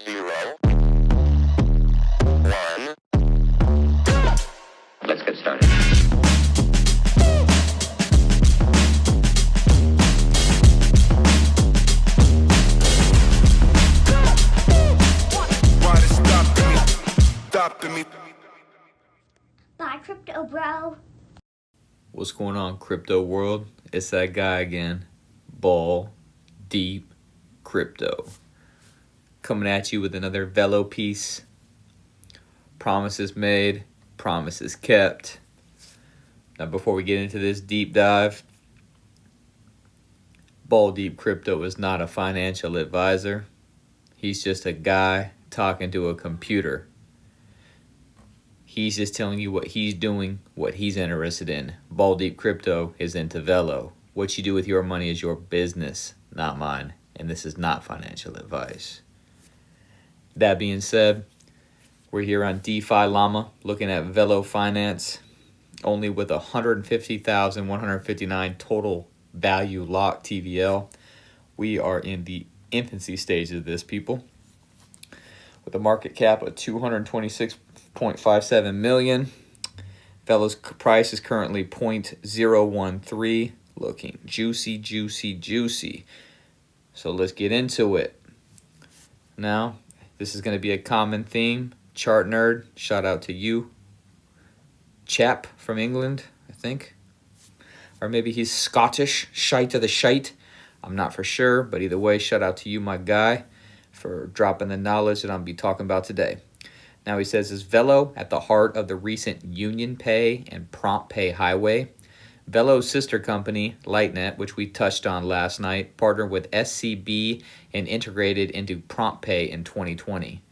0, 1. Let's get started. Why they stopping me? Bye, crypto bro. What's going on, crypto world? It's that guy again, Ball Deep Crypto, coming at you with another Velo piece. Promises made, promises kept. Now, before we get into this deep dive, Ball Deep Crypto is not a financial advisor. He's just a guy talking to a computer. He's just telling you what he's doing, what he's interested in. Ball Deep Crypto is into Velo. What you do with your money is your business, not mine. And this is not financial advice. That being said, we're here on DeFi Llama looking at Velo Finance, only with 150,159 total value locked TVL. We are in the infancy stage of this, people, with a market cap of 226.57 million. Velo's price is currently 0.013, looking juicy. So let's get into it. Now, this is going to be a common theme. Chart nerd, shout out to you. Chap from England, I think. Or maybe he's Scottish, shite of the shite. I'm not for sure, but either way, shout out to you, my guy, for dropping the knowledge that I'll be talking about today. Now he says, is Velo at the heart of the recent Union Pay and Prompt Pay highway? Velo's sister company, Lightnet, which we touched on last night, partnered with SCB and integrated into Prompt Pay in 2020.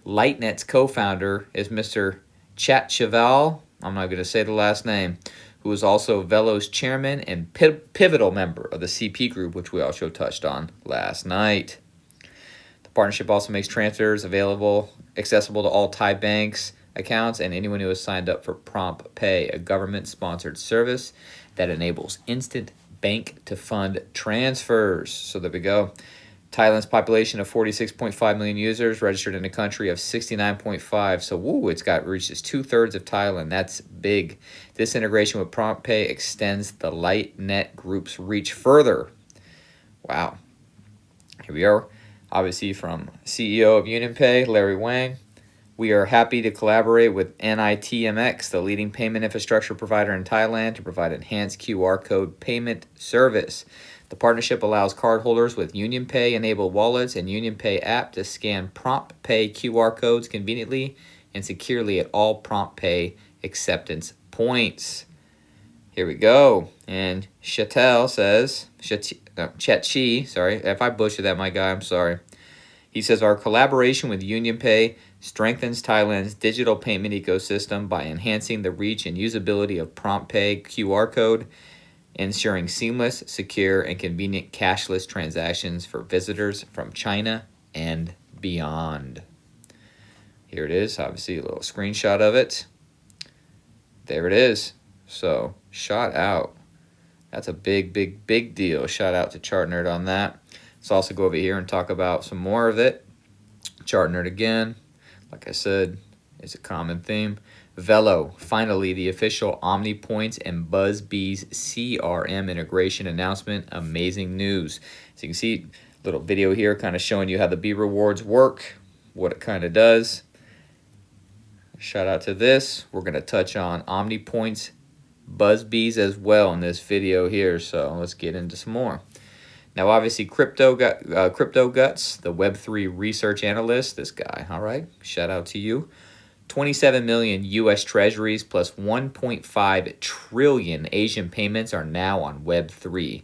Lightnet's co-founder is Mr. Chatcheval, I'm not going to say the last name, who is also Velo's chairman and pivotal member of the CP group, which we also touched on last night. The partnership also makes transfers accessible to all Thai banks accounts and anyone who has signed up for Prompt Pay, a government-sponsored service that enables instant bank-to-fund transfers. So there we go. Thailand's population of 46.5 million users, registered in a country of 69.5. So, it's reaches 2/3 of Thailand. That's big. This integration with Prompt Pay extends the Lightnet Group's reach further. Wow. Here we are. Obviously from CEO of UnionPay, Larry Wang. We are happy to collaborate with NITMX, the leading payment infrastructure provider in Thailand, to provide enhanced QR code payment service. The partnership allows cardholders with UnionPay-enabled wallets and UnionPay app to scan Prompt Pay QR codes conveniently and securely at all Prompt Pay acceptance points. Here we go. And Chatel says, Chetchi, sorry, if I butcher that, my guy, I'm sorry. He says, our collaboration with UnionPay strengthens Thailand's digital payment ecosystem by enhancing the reach and usability of Prompt Pay QR code, ensuring seamless, secure, and convenient cashless transactions for visitors from China and beyond. Here it is, obviously a little screenshot of it. There it is. So, shout out. That's a big deal. Shout out to Chart Nerd on that. Let's also go over here and talk about some more of it. Chart Nerd again. Like I said, it's a common theme. Velo, finally the official OmniPoints and Buzzbee's CRM integration announcement. Amazing news. So you can see a little video here kind of showing you how the B rewards work, what it kind of does. Shout out to this. We're going to touch on OmniPoints, Buzzbees as well in this video here. So let's get into some more. Now, obviously, Crypto Guts, the Web3 research analyst, this guy, all right, shout out to you. 27 million U.S. treasuries plus 1.5 trillion Asian payments are now on Web3.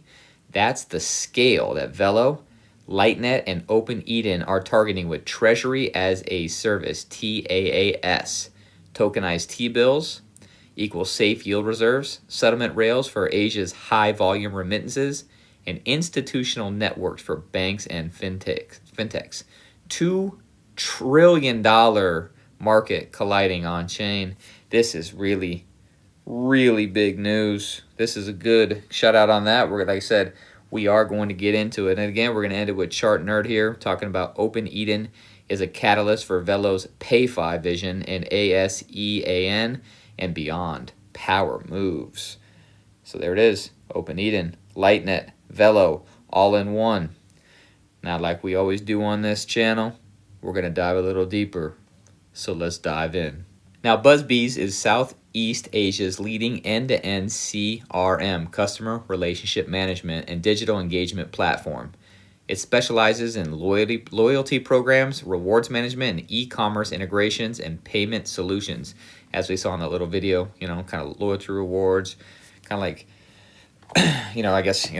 That's the scale that Velo, Lightnet, and Open Eden are targeting with Treasury as a Service, TAAS. Tokenized T-bills equals safe yield reserves, settlement rails for Asia's high-volume remittances, and institutional networks for banks and fintechs. $2 trillion market colliding on chain. This is really big news. This is a good shout out on that. Like I said, we are going to get into it. And again, we're going to end it with Chart Nerd here, talking about Open Eden is a catalyst for Velo's PayFi vision in ASEAN and beyond. Power moves. So there it is. Open Eden, Lightnet, Velo, all in one. Now, like we always do on this channel, we're going to dive a little deeper. So let's dive in. Now, Buzzebee is Southeast Asia's leading end-to-end CRM, customer relationship management, and digital engagement platform. It specializes in loyalty programs, rewards management, and e-commerce integrations and payment solutions. As we saw in that little video, kind of loyalty rewards, kind of like, I guess,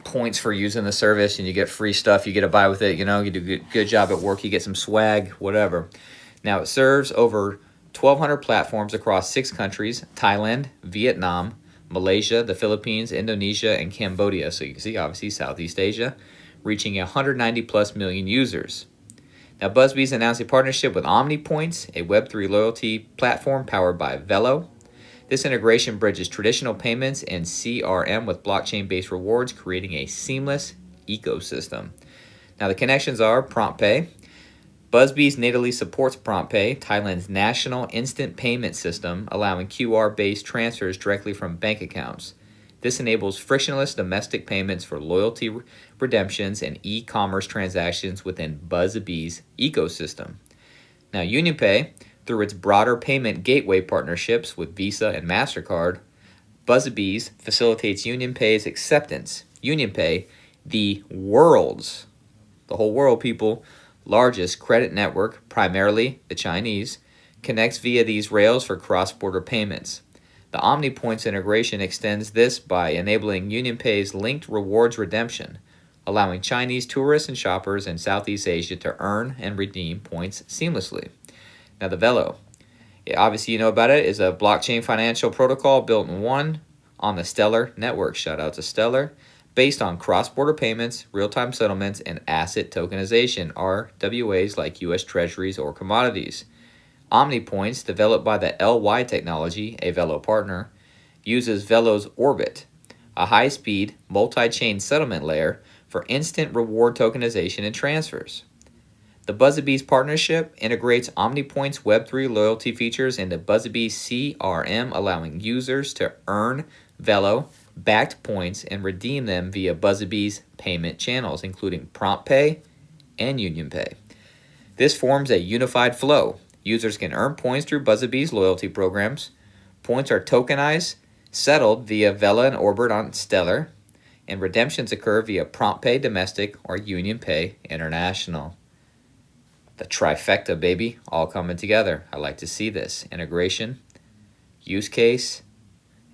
points for using the service, and you get free stuff you get to buy with it. You do a good job at work, you get some swag, whatever. Now, it serves over 1,200 platforms across 6 countries: Thailand, Vietnam, Malaysia, the Philippines, Indonesia, and Cambodia. So you can see, obviously, Southeast Asia, reaching 190 plus million users. Now, Buzzebee's announced a partnership with OmniPoints, a Web3 loyalty platform powered by Velo. This integration bridges traditional payments and CRM with blockchain-based rewards, creating a seamless ecosystem. Now, the connections are PromptPay. Buzzebee natively supports PromptPay, Thailand's national instant payment system, allowing QR-based transfers directly from bank accounts. This enables frictionless domestic payments for loyalty redemptions and e-commerce transactions within Buzzebee's ecosystem. Now, UnionPay, through its broader payment gateway partnerships with Visa and MasterCard, Buzzebee facilitates UnionPay's acceptance. UnionPay, the whole world, people, largest credit network, primarily the Chinese, connects via these rails for cross-border payments. The OmniPoints integration extends this by enabling UnionPay's linked rewards redemption, allowing Chinese tourists and shoppers in Southeast Asia to earn and redeem points seamlessly. Now, the Velo, obviously you know about it, is a blockchain financial protocol built in one on the Stellar network. Shout out to Stellar. Based on cross-border payments, real-time settlements, and asset tokenization, RWAs like U.S. Treasuries or commodities. OmniPoints, developed by the LY Technology, a Velo partner, uses Velo's Orbit, a high-speed, multi-chain settlement layer for instant reward tokenization and transfers. The Buzzebee partnership integrates OmniPoint's Web3 loyalty features into Buzzebee CRM, allowing users to earn Velo-backed points and redeem them via Buzzebee's payment channels, including PromptPay and UnionPay. This forms a unified flow. Users can earn points through Buzzebee's loyalty programs. Points are tokenized, settled via Velo and Orbit on Stellar, and redemptions occur via PromptPay Domestic or UnionPay International. The trifecta, baby, all coming together. I like to see this. Integration, use case,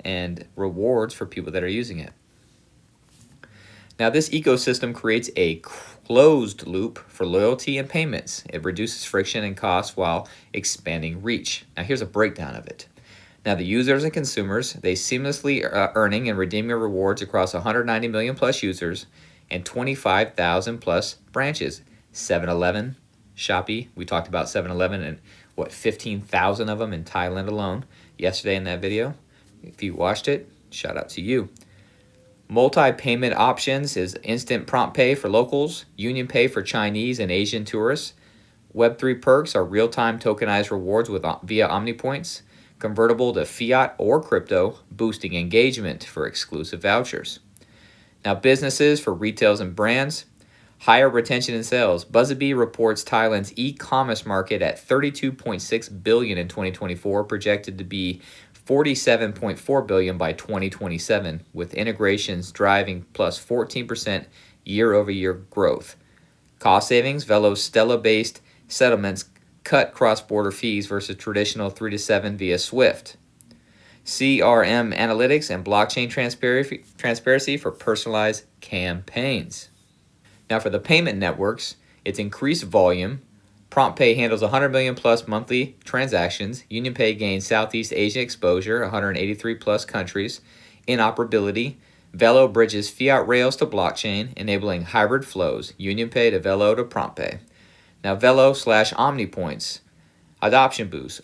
and rewards for people that are using it. Now, this ecosystem creates a closed loop for loyalty and payments. It reduces friction and costs while expanding reach. Now, here's a breakdown of it. Now, the users and consumers, they seamlessly earning and redeeming rewards across 190 million plus users and 25,000 plus branches. 7-Eleven, Shopee, we talked about 7-Eleven and 15,000 of them in Thailand alone yesterday in that video. If you watched it, shout out to you. Multi-payment options is instant PromptPay for locals, UnionPay for Chinese and Asian tourists. Web3 perks are real-time tokenized rewards via OmniPoints, convertible to fiat or crypto, boosting engagement for exclusive vouchers. Now, businesses for retails and brands, higher retention and sales. Buzzebee reports Thailand's e-commerce market at $32.6 billion in 2024, projected to be $47.4 billion by 2027, with integrations driving plus 14% year-over-year growth. Cost savings, Velo's Stella-based settlements cut cross-border fees versus traditional 3 to 7 via SWIFT. CRM analytics and blockchain transparency for personalized campaigns. Now, for the payment networks, it's increased volume. PromptPay handles 100 million plus monthly transactions. UnionPay gains Southeast Asia exposure, 183 plus countries. Interoperability, Velo bridges fiat rails to blockchain, enabling hybrid flows, UnionPay to Velo to PromptPay. Now, Velo/OmniPoints, adoption boost.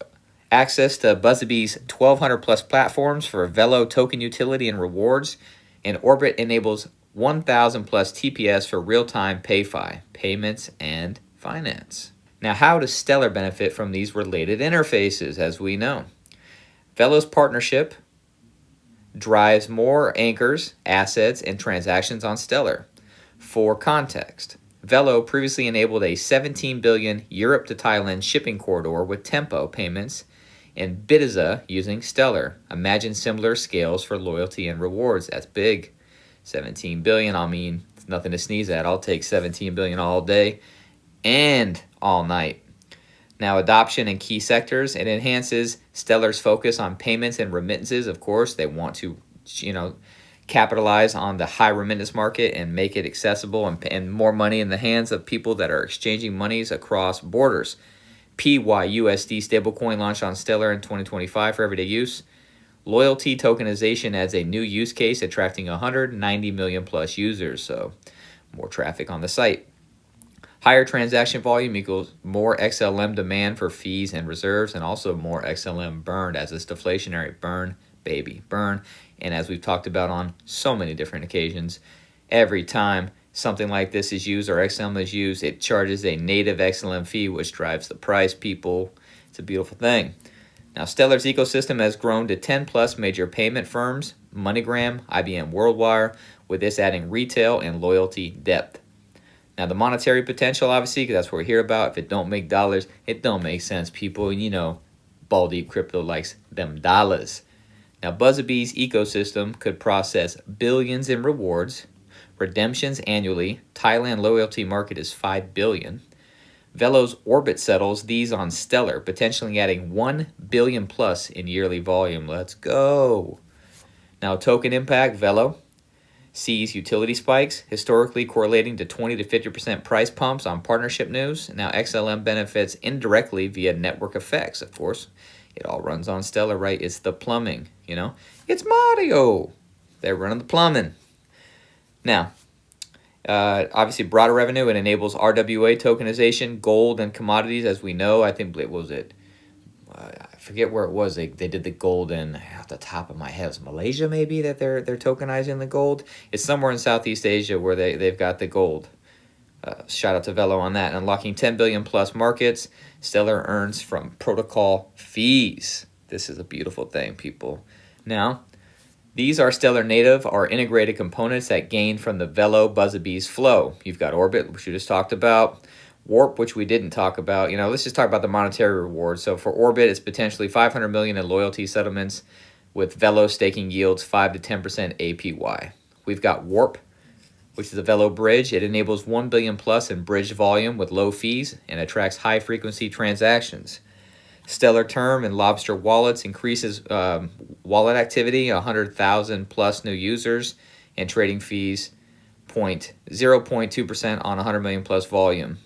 Access to Buzzebee's 1,200 plus platforms for Velo token utility and rewards, and Orbit enables 1,000 plus TPS for real-time PayFi, payments and finance. Now, how does Stellar benefit from these related interfaces? As we know, Velo's partnership drives more anchors, assets, and transactions on Stellar. For context, Velo previously enabled a 17 billion Europe to Thailand shipping corridor with Tempo payments and Bidiza using Stellar. Imagine similar scales for loyalty and rewards. That's big. 17 billion, I mean, it's nothing to sneeze at. I'll take 17 billion all day and all night. Now, adoption in key sectors, it enhances Stellar's focus on payments and remittances. Of course, they want to, capitalize on the high remittance market and make it accessible and more money in the hands of people that are exchanging monies across borders. PYUSD stablecoin launched on Stellar in 2025 for everyday use. Loyalty tokenization adds a new use case, attracting 190 million plus users, so more traffic on the site. Higher transaction volume equals more XLM demand for fees and reserves, and also more XLM burned, as it's deflationary. Burn, baby, burn. And as we've talked about on so many different occasions, every time something like this is used or XLM is used, it charges a native XLM fee, which drives the price, people. It's a beautiful thing. Now, Stellar's ecosystem has grown to 10 plus major payment firms, MoneyGram, IBM WorldWire, with this adding retail and loyalty depth. Now, the monetary potential, obviously, because that's what we hear about. If it don't make dollars, it don't make sense, people. Ball Deep Crypto likes them dollars. Now, Buzzebee's ecosystem could process billions in rewards, redemptions annually. Thailand loyalty market is 5 billion. Velo's Orbit settles these on Stellar, potentially adding 1 billion plus in yearly volume. Let's go. Now, token impact, Velo sees utility spikes, historically correlating to 20 to 50% price pumps on partnership news. Now, XLM benefits indirectly via network effects, of course. It all runs on Stellar, right? It's the plumbing, It's Mario. They're running the plumbing. Now, obviously, broader revenue, it enables RWA tokenization, gold, and commodities, as we know. I think, I forget where it was. They did the gold in, off the top of my head, it was Malaysia maybe that they're tokenizing the gold. It's somewhere in Southeast Asia where they've got the gold. Shout out to Velo on that. Unlocking 10 billion plus markets. Stellar earns from protocol fees. This is a beautiful thing, people. Now, these are Stellar native or integrated components that gain from the Velo Buzzebee's flow. You've got Orbit, which we just talked about. Warp, which we didn't talk about. Let's just talk about the monetary reward. So for Orbit, it's potentially 500 million in loyalty settlements, with Velo staking yields 5 to 10% APY. We've got Warp, which is a Velo bridge. It enables 1 billion plus in bridge volume with low fees and attracts high frequency transactions. Stellar Term and Lobster wallets increases wallet activity, 100,000 plus new users, and trading fees 0.2% on 100 million plus volume.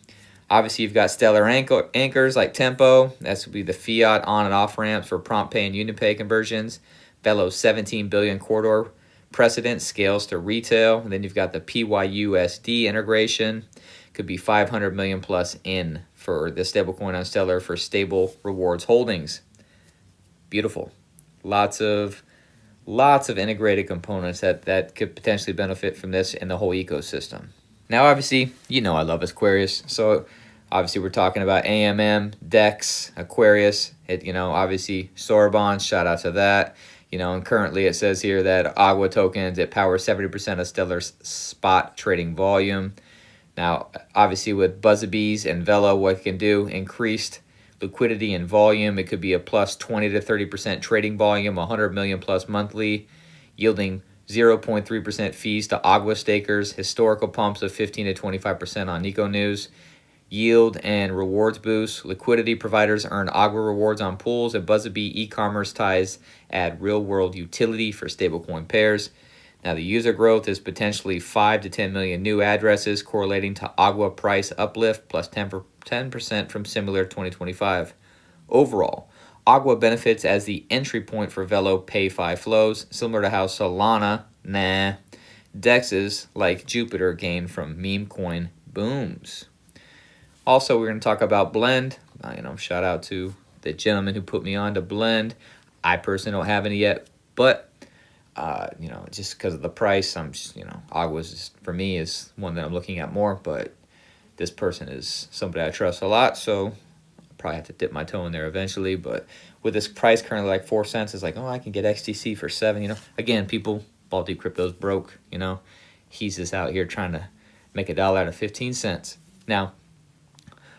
Obviously, you've got Stellar anchors like Tempo. That's would be the fiat on and off ramps for prompt pay and UnionPay conversions. Velo's 17 billion corridor precedent scales to retail. And then you've got the PYUSD integration. Could be 500 million plus in for the stablecoin on Stellar for stable rewards holdings. Beautiful. Lots of integrated components that could potentially benefit from this and the whole ecosystem. Now, obviously, I love Aquarius. So, obviously, we're talking about AMM, DEX, Aquarius. Obviously, Sorbonne, shout out to that. And currently it says here that Agua tokens, it powers 70% of Stellar's spot trading volume. Now, obviously, with Buzzebees and Velo, what it can do, increased liquidity and volume. It could be a plus 20 to 30% trading volume, 100 million plus monthly, yielding 0.3% fees to Agua stakers, historical pumps of 15 to 25% on Nico News, yield and rewards boost. Liquidity providers earn Agua rewards on pools, and Buzzebee e-commerce ties add real-world utility for stablecoin pairs. Now, the user growth is potentially 5 to 10 million new addresses, correlating to Agua price uplift plus 10% from similar 2025. Overall, Agua benefits as the entry point for Velo PayFi flows, similar to how Solana, DEXs like Jupiter gain from meme coin booms. Also, we're going to talk about Blend. Shout out to the gentleman who put me on to Blend. I personally don't have any yet, but just because of the price, Agua's for me is one that I'm looking at more. But this person is somebody I trust a lot, so I'll probably have to dip my toe in there eventually. But with this price currently like 4 cents, it's like, oh, I can get XTC for 7. You know, again, people, Ball Deep Crypto's broke. You know, he's just out here trying to make $1 out of 15 cents. Now,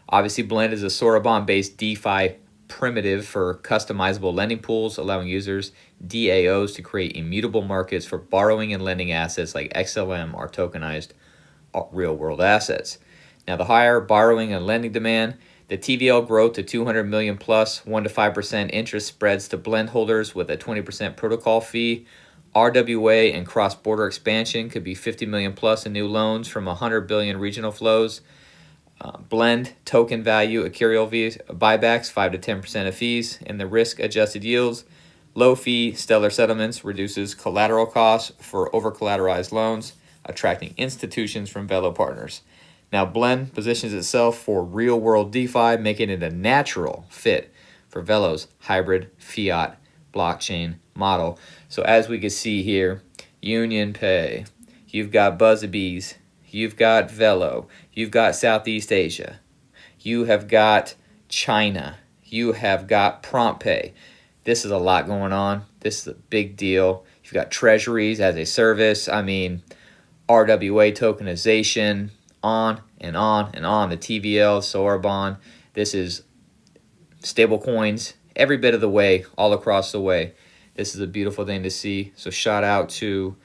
obviously, Blend is a Sorobon-based DeFi primitive for customizable lending pools, allowing users, DAOs, to create immutable markets for borrowing and lending assets like XLM or tokenized real-world assets. Now, the higher borrowing and lending demand, the TVL growth to 200 million plus, 1 to 5% interest spreads to Blend holders with a 20% protocol fee. RWA and cross-border expansion could be 50 million plus in new loans from 100 billion regional flows. Blend token value, Ethereal buybacks, 5 to 10% of fees, and the risk-adjusted yields. Low fee, stellar settlements reduces collateral costs for over-collateralized loans, attracting institutions from Velo partners. Now, Blend positions itself for real-world DeFi, making it a natural fit for Velo's hybrid fiat blockchain model. So as we can see here, Union Pay, you've got Buzzebees, you've got Velo, you've got Southeast Asia, you have got China, you have got Prompt Pay. This is a lot going on. This is a big deal. You've got treasuries as a service. I mean, RWA tokenization, on and on and on. The TVL, Sorobon. This is stable coins every bit of the way, all across the way. This is a beautiful thing to see. So shout out to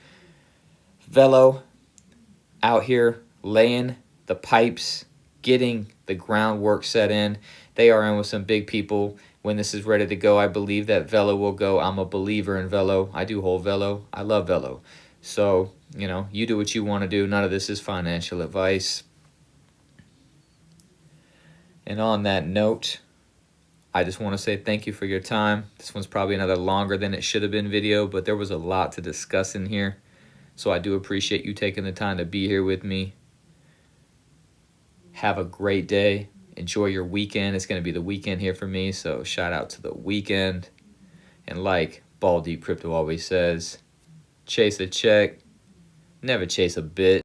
Velo out here laying the pipes, getting the groundwork set in. They are in with some big people. When this is ready to go, I believe that Velo will go. I'm a believer in Velo. I do hold Velo. I love Velo. So, you know, you do what you want to do. None of this is financial advice. And on that note, I just want to say thank you for your time. This one's probably another longer than it should have been video, but there was a lot to discuss in here. So I do appreciate you taking the time to be here with me. Have a great day. Enjoy your weekend. It's going to be the weekend here for me, so shout out to the weekend. And like Ball Deep Crypto always says, chase a check, never chase a bit.